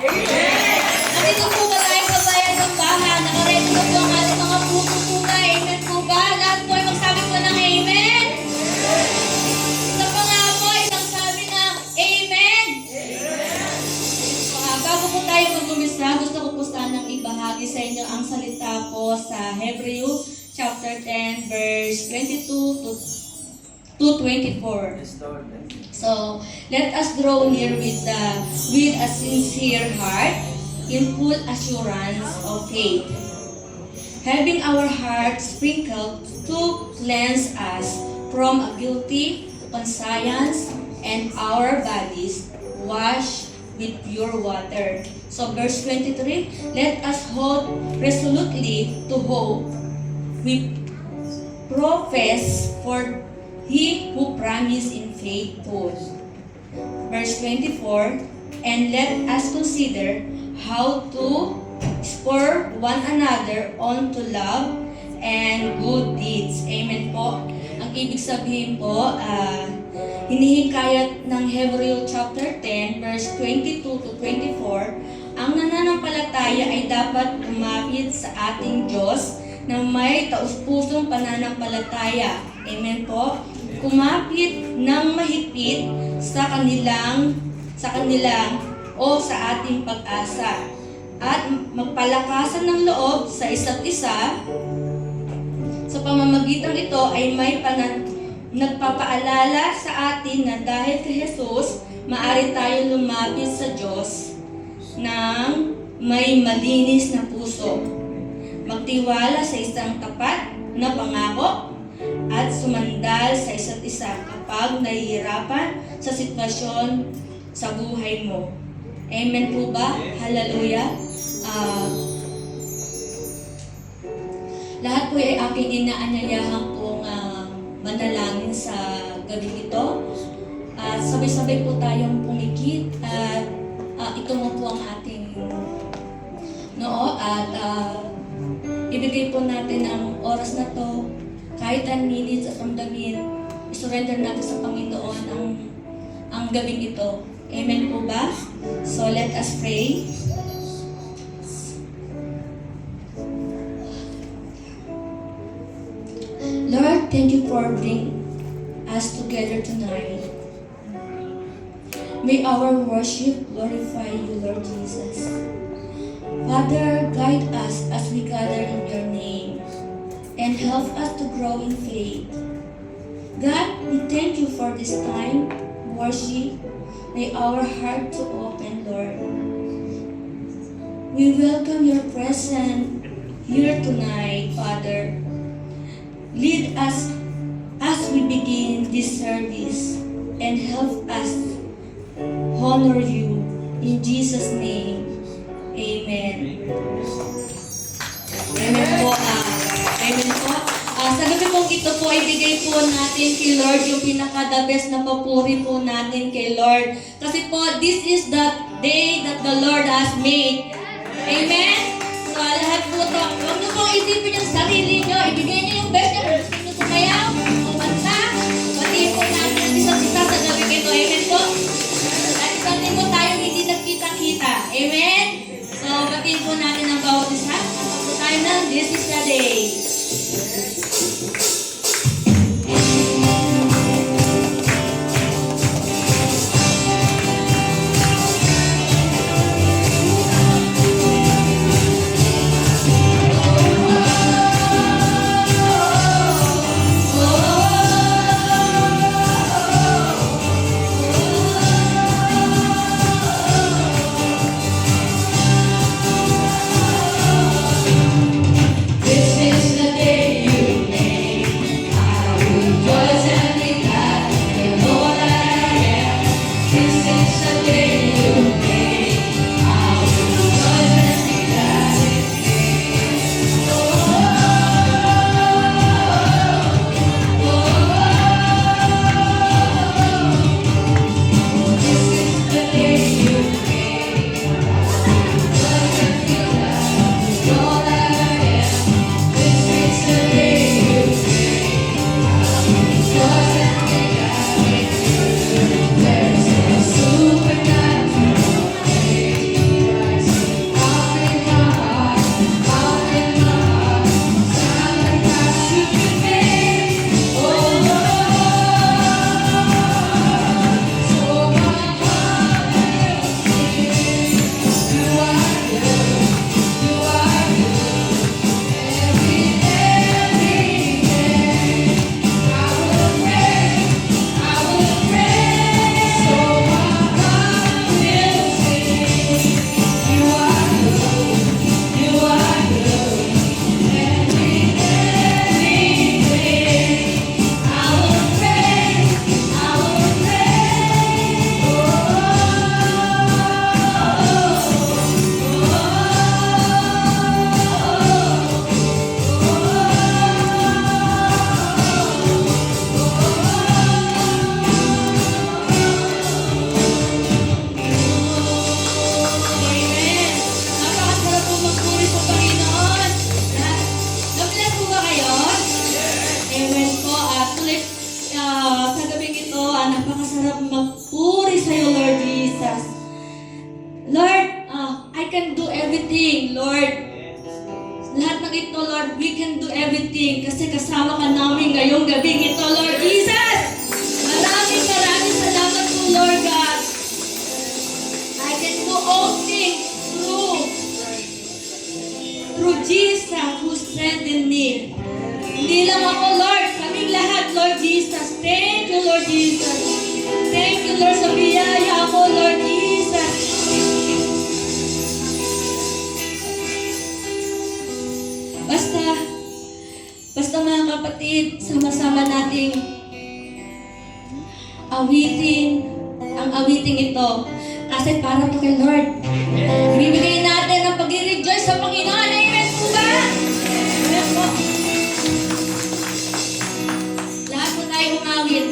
Nandito po ba tayo sa bayan ng bahan? Nakareto na po ang ating mga puso po na. Amen po ba? Lahat po ay magsabi po ng amen. Isa pa nga po, isang sabi ng amen. Bago po tayo mag-umisa, gusto ko po sanang ibahagi sa inyo ang salita po sa Hebreo chapter 10 verse 22 to 24. So, let us draw near with a sincere heart in full assurance of faith, having our hearts sprinkled to cleanse us from a guilty conscience and our bodies washed with pure water. So verse 23, let us hold resolutely to hope we profess, for he who promised in faithful. Verse 24, and let us consider how to spur one another on to love and good deeds. Amen po. Ang ibig sabihin po, hinihikayat ng Hebreo chapter 10, verse 22 to 24, ang nananampalataya ay dapat lumapit sa ating Diyos na may taus-pusong pananampalataya. Amen po. Kumapit ng mahigpit sa kanilang o sa ating pag-asa at magpalakasan ng loob sa isa't isa. Sa pamamagitan ito ay may nagpapaalala sa atin na dahil kay Jesus, maaari tayo lumapit sa Diyos ng may malinis na puso, magtiwala sa isang tapat na pangako, at sumandal sa isa't isa kapag nahihirapan sa sitwasyon sa buhay mo. Amen po ba? Hallelujah. Lahat po ay aking inaanyayahan pong manalangin sa gabi ito. Sabay-sabay po tayong pumikit at itungo po ang ating noo at ibigay po natin ang oras na to, kahit 10 minutes at damdamin, isurrender natin sa Panginoon ang gabing ito. Amen po ba? So let us pray. Lord, thank you for bringing us together tonight. May our worship glorify you, Lord Jesus. Father, guide us as we gather in your name and help us to grow in faith. God, we thank you for this time, worship. May our heart to open, Lord. We welcome your presence here tonight, Father. Lead us as we begin this service and help us honor you. In Jesus' name, amen. Amen po. Amen po. Sa gabi pong ito po, ibigay po natin kay Lord yung pinaka-the best na papuri po natin kay Lord. Kasi po, this is the day that the Lord has made. Amen? So, lahat po ito, huwag nyo pong isipin yung sarili nyo. Ibigay nyo yung best nyo. Gusto nyo sumayaw, kumanta. Batiin po natin ang isa't isa sa gabi ito. Amen po? At isang linggo tayo hindi nagkita-kita. Amen? So, batiin po natin ang bawat isa. Tapos po tayo na, this is the day. This is Lord, I can do everything, Lord. Lahat ng ito, Lord, we can do everything kasi kasama ka namin ngayong gabing ito, Lord Jesus. Maraming salamat po, Lord God. I can do all things through Jesus who strengthened me. Hindi lang ako, Lord, kaming lahat, Lord Jesus. Thank you, Lord Jesus. Thank you, Lord, sa biyaya mo, Lord Jesus. Basta mga kapatid, sama-sama nating awitin ang awiting ito. Kasi para to kay Lord. Ibibigay natin ang pag-rejoice sa Panginoon. Amen po ba? Amen po. Lahat po tayo umawit.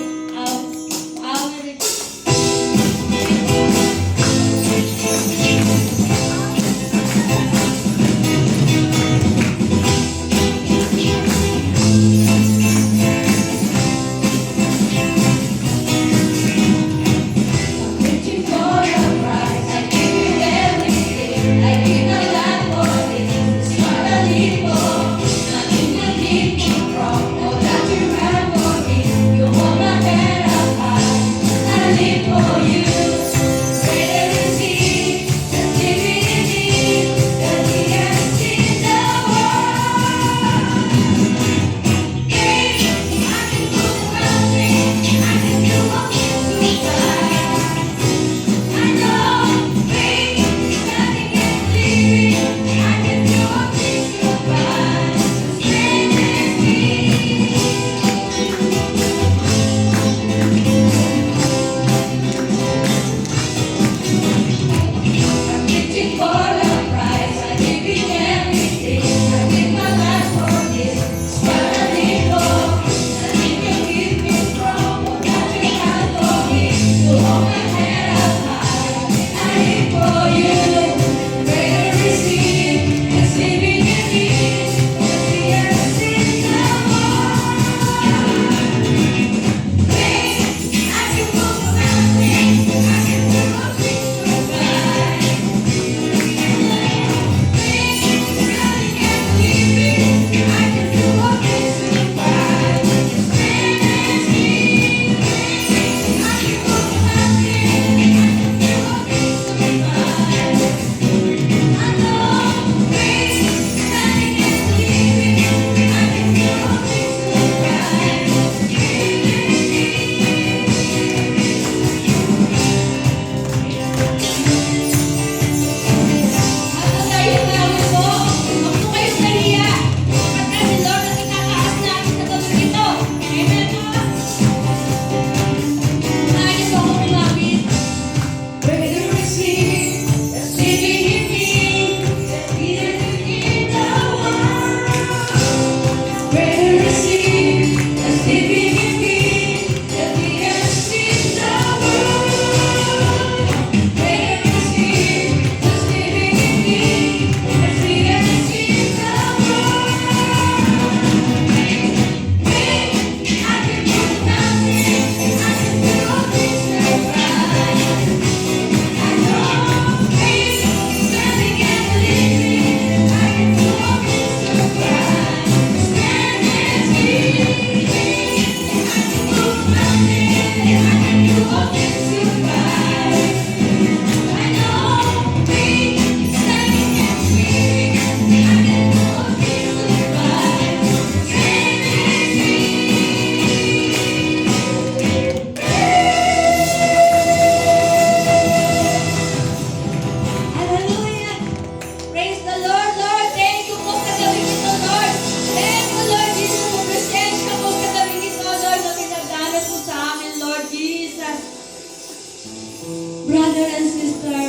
Brother and sister,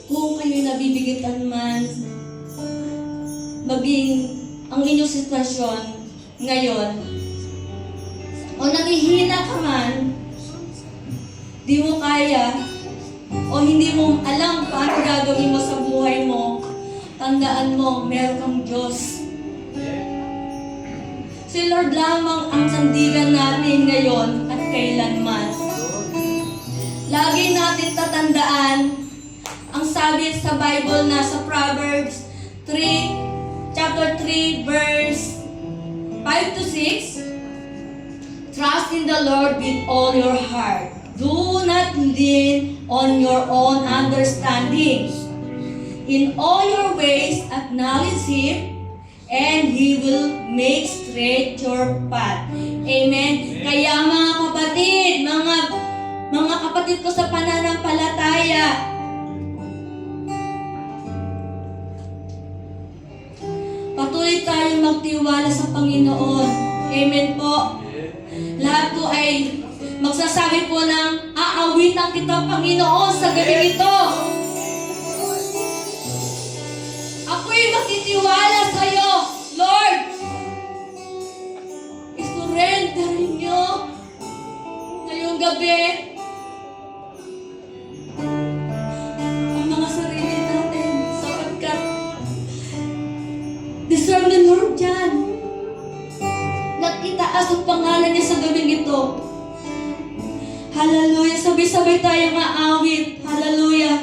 kung kayo'y nabibigitan man, maging ang inyong sitwasyon ngayon, o nangihina ka man, di mo kaya, o hindi mo alam paano gagawin mo sa buhay mo, tandaan mo, meron kang Diyos. Si Lord lamang ang sandigan natin ngayon at kailanman. Lagi natin tatandaan natin sa Bible na sa Proverbs 3, chapter 3, verse 5 to 6. Trust in the Lord with all your heart. Do not lean on your own understanding. In all your ways, acknowledge Him, and He will make straight your path. Amen. Kaya mga kapatid, mga kapatid ko sa pananampalataya, patuloy tayong magtiwala sa Panginoon. Amen po. Lahat po ay magsasabi po ng aawitan kita, Panginoon, sa gabi ito. Ako'y magtitiwala sa iyo, Lord. Isurrenderin niyo ngayong gabi ang mga sarili natin sapagkat deserve ni Lord yan. Nag-itaas ang pangalan niya sa gabing ito. Hallelujah. Sabay-sabay tayong maawit. Hallelujah.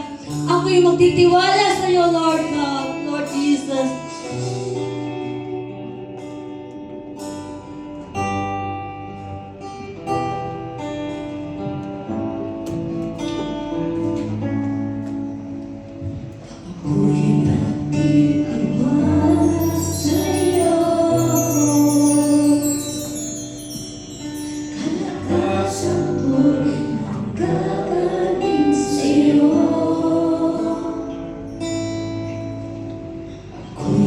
Ako'y magtitiwala sa iyo, Lord God, Lord Jesus. Ako'y magtitiwala sa iyo. Kalakasan ko'y nanggagaling sa iyo. Ako'y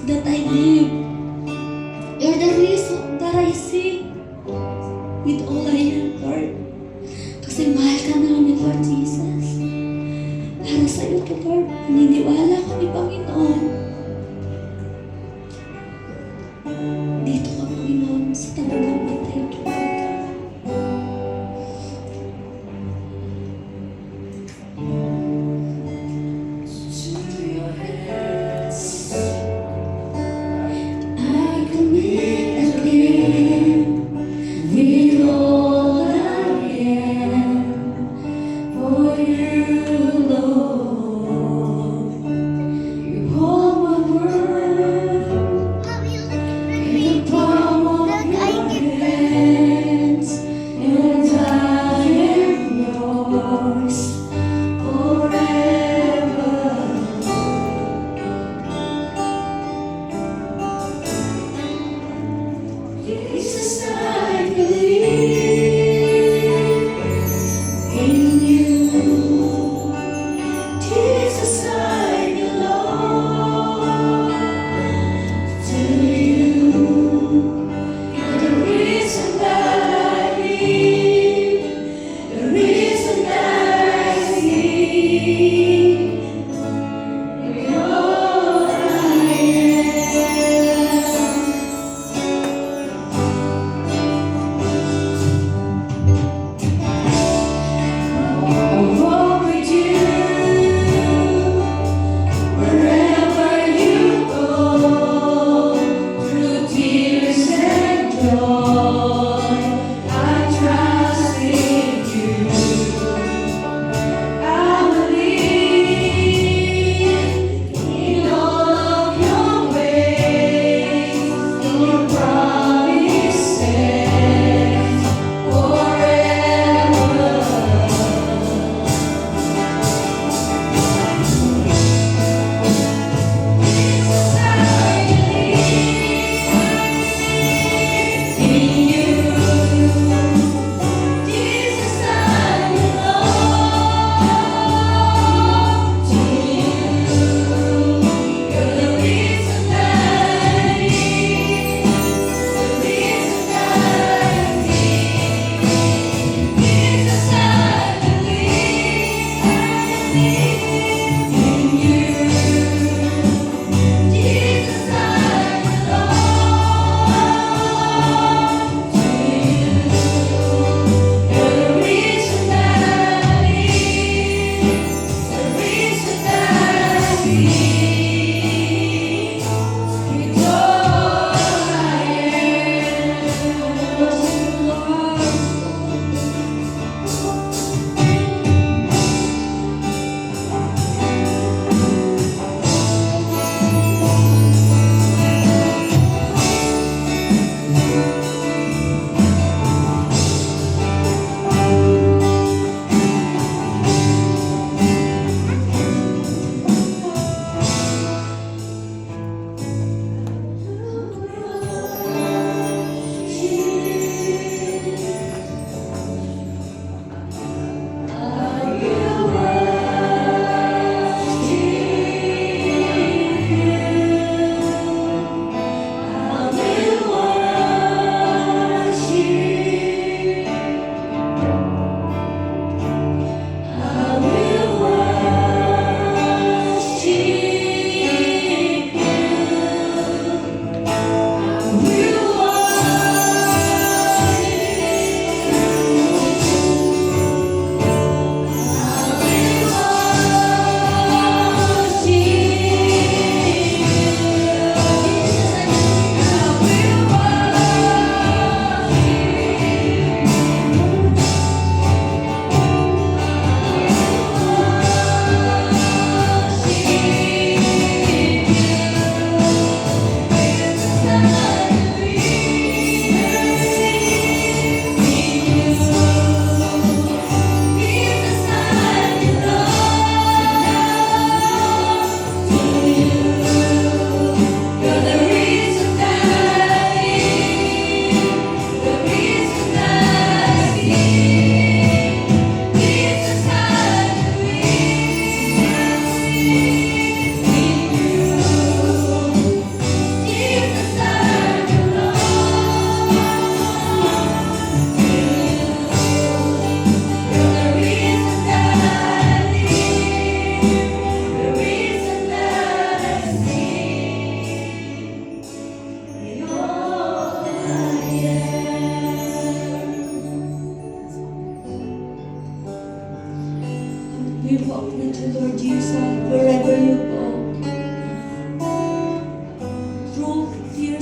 that I live. You're the reason that I sing with all I am, Lord. Kasi mahal ka namin, Lord Jesus. Para sa iyo to, Lord. Naniniwala kami, Panginoon. Dito ka, Panginoon, sa tabi namin tayo tumawag.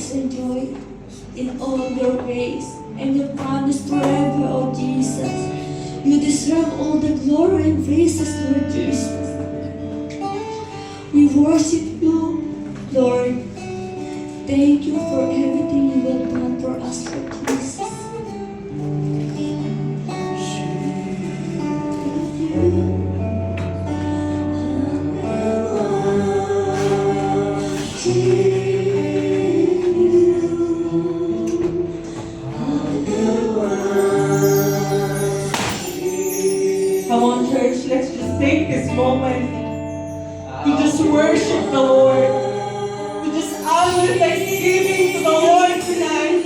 peace and joy in all your ways, and your promise forever, O Jesus. You deserve all the glory and praises, Lord Jesus. We worship you, Lord. Thank you for everything you have done for us, Lord Jesus. Come on, church, let's just take this moment to just worship the Lord, to just honor thanksgiving to the Lord tonight.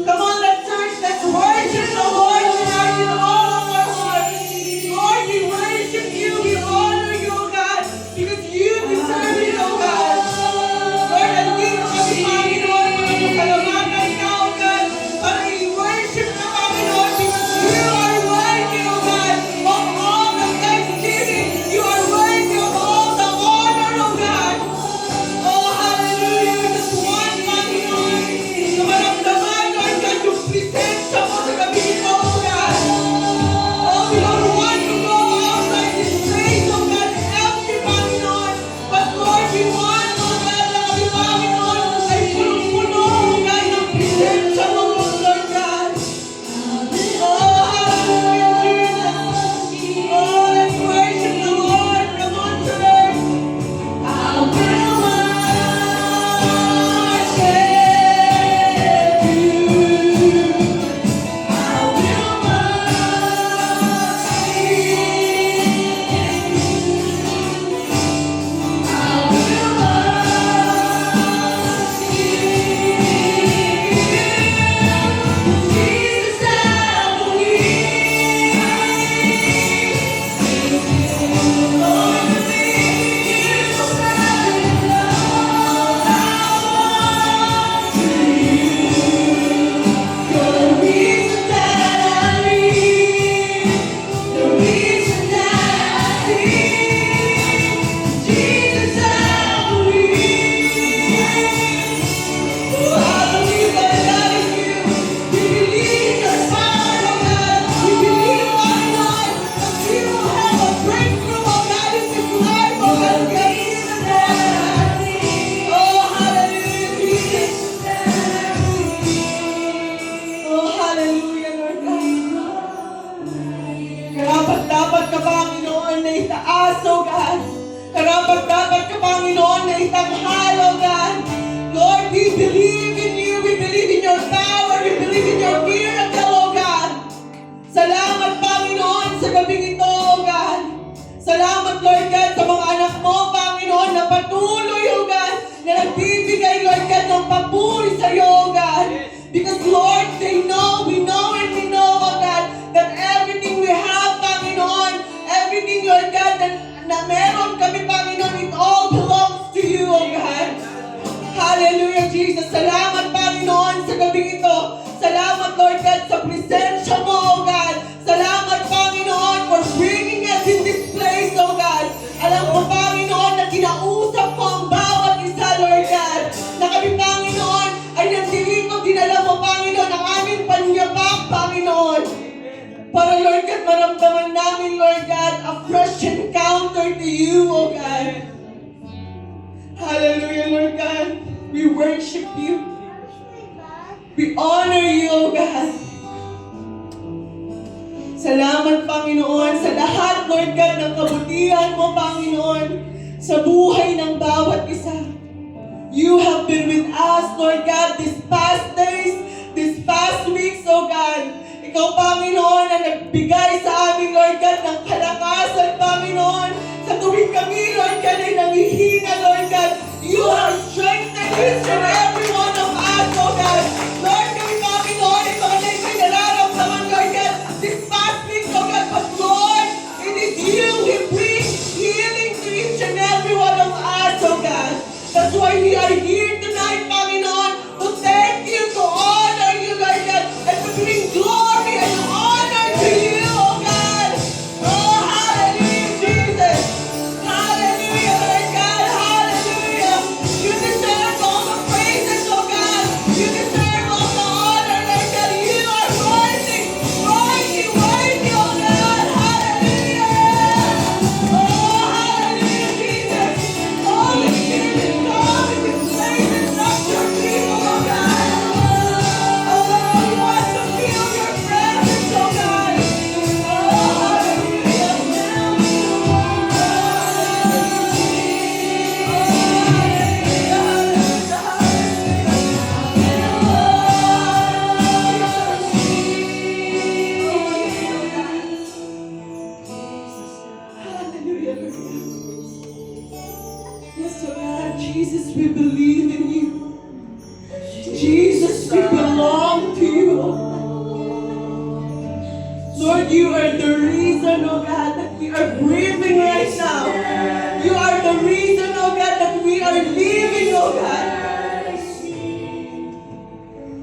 Come on, church, let's worship the Lord tonight with all of our hearts. Lord, we worship you, we honor you, God, because you deserve it, oh God. Lord, nandito kami, Panginoon, mga kasalamatan ka, oh God, para i-worship na, Panginoon, because you are worthy, oh God, of all the thanksgiving. You are worthy of all the honor, oh God. Oh, hallelujah. We just want, Panginoon, na maramdaman, Lord God, yung presensya mo sa gabi ito, oh God. Oh, we don't want to go outside this place, oh God, empty, Panginoon. But Lord, we want, oh God, na kami, Panginoon, ay punong-puno, oh God, ng presensya mo, Lord God. Oh, hallelujah, Jesus. Oh, let's worship the Lord. Come on, church. I will worship you. I will Karapat-dapat ka, Panginoon, na itaas, O God. Karapat-dapat ka, Panginoon, na itanghal, O God. Lord, we believe in you. We believe in your power. We believe in your miracle, O God. Salamat, Panginoon, sa gabing ito, O God. Salamat, Lord God, sa mga anak mo, Panginoon, na patuloy, O God, na nagbibigay, Lord God, ng papuri sa iyo, O God. Because, Lord, they know, we know, and we know, O God, that everything we have, Panginoon, everything, Lord God, na meron kami, Panginoon, it all belongs to you, O God. Hallelujah, Jesus. Salamat, Panginoon, sa gabing ito. Salamat, Lord God, sa presensya mo, O God. Salamat, Panginoon, for bringing us in this place, O God. Alam ko, Panginoon, na kinausap mo ang bawat isa, Lord God. Na kami, Panginoon, ay nandito, dinala mo, Panginoon, ang aming panyapak, Panginoon. Para, Lord God, maramdaman namin, Lord God, a fresh encounter to you, O God. Hallelujah, Lord God. We worship you. We honor you, O God. Salamat, Panginoon, sa lahat, Lord God, ng kabutihan mo, Panginoon, sa buhay ng bawat isa. You have been with us, Lord God, these past days, these past weeks, O God. Ikaw, Panginoon, ang nagbigay sa amin, Lord God, ng kalakasan, Panginoon. Sa tuwing kami, Lord God, ay nangihina, Lord God. You have strengthened each and every one of us, O God. Lord, kami, Panginoon, ay mga may nararamdaman, Lord God, this past week, O God. But Lord, it is you who brings healing to each and every one of us, O God. That's why we are here tonight, Panginoon, to thank you, to honor you, Lord God, and to bring glory and honor to you, O God. Oh, hallelujah, Jesus. Hallelujah, Lord God. Hallelujah. You deserve all the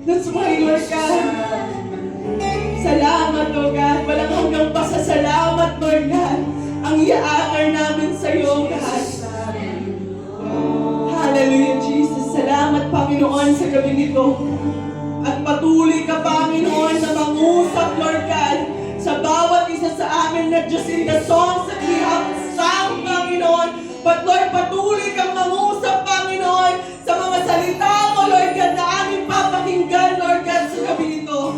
That's why, Lord God, salamat, Lord God. Walang hanggang pasasalamat, Lord God, ang i-honor namin sa iyo, God. Hallelujah, Jesus. Salamat, Panginoon, sa gabi nito. At patuloy ka, Panginoon, na mangusap, Lord God, sa bawat isa sa amin, not just in the songs that we have sung, Panginoon, but Lord, patuloy kang mangusap, Panginoon, sa mga salita mo, Lord God, na aming papakinggan, Lord God, sa gabi nito.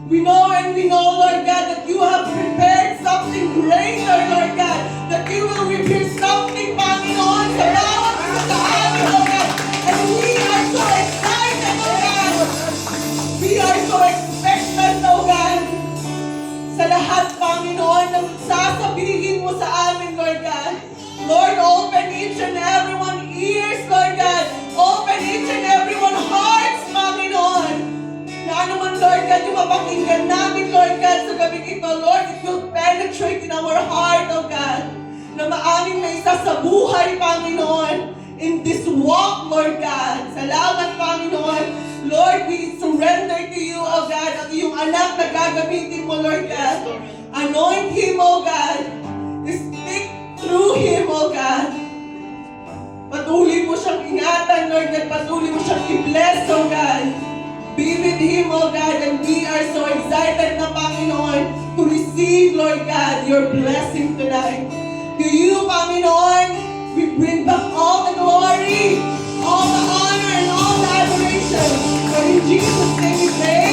We know and we know, Lord God, that you have prepared something greater, Lord God, that you will reveal something, Panginoon, sa bawat isa sa amin, Lord God. And we are so excited, Lord God. We are so expectant, oh God, sa lahat, Panginoon, ng sasabihin mo sa amin, Lord God. Lord, open each and everyone's ears, Lord God. Open each and everyone's hearts, Panginoon. Na ano man, Lord God, yung mapakinggan namin, Lord God, sa gabi ito, Lord, it will penetrate in our heart, oh God. Na maaming may isa sa buhay, Panginoon, in this walk, Lord God. Salamat, Panginoon. Lord, we surrender to you, oh God, at iyong anak na gagamitin mo, Lord God. Anoint him, oh God. Speak through him, oh God. Patuloy mo siyang ingatan, Lord God. Patuloy mo siyang i-bless, oh God. Be with him, oh God, and we are so excited na, Panginoon, to receive, Lord God, your blessing tonight. To you, Panginoon, we bring back all the glory, all the honor, and all the adoration. For in Jesus' name we pray.